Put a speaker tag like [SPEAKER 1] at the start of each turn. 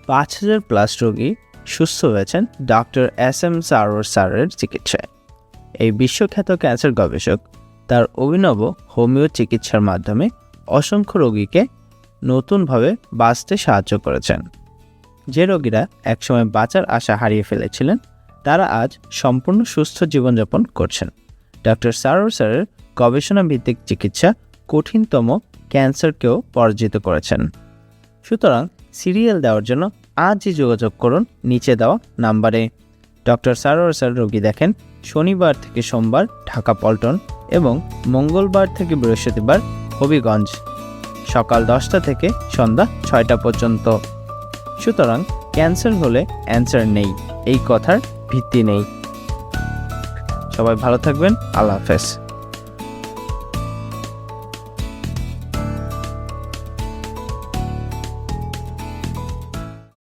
[SPEAKER 1] 5,000+ রোগী সুস্থ হয়েছেন ডক্টর SM সারোয়ার স্যারের চিকিৎসায়। এই বিশ্বখ্যাত ক্যান্সার গবেষক তার অভিনব হোমিও চিকিৎসার মাধ্যমে অসংখ্য রোগীকে নতুনভাবে বাঁচতে সাহায্য করেছেন। যে রোগীরা একসময় বাঁচার আশা হারিয়ে ফেলেছিলেন তারা আজ সম্পূর্ণ সুস্থ জীবনযাপন করছেন। ডক্টর সারোয়ার স্যারের গবেষণাভিত্তিক চিকিৎসা কঠিনতম ক্যান্সারকেও পরাজিত করেছেন। সুতরাং সিরিয়াল দেওয়ার জন্য আজই যোগাযোগ করুন নিচে দেওয়া নাম্বারে। ডক্টর সারোয়ার স্যার রোগী দেখেন শনিবার থেকে সোমবার ঢাকা পল্টন এবং মঙ্গলবার থেকে বৃহস্পতিবার হবিগঞ্জ, সকাল 10টা থেকে সন্ধ্যা 6টা পর্যন্ত। সুতরাং ক্যান্সার হলে অ্যান্সার নেই, এই কথার ভিত্তি নেই। সবাই ভালো থাকবেন। আল্লাহ হাফেজ।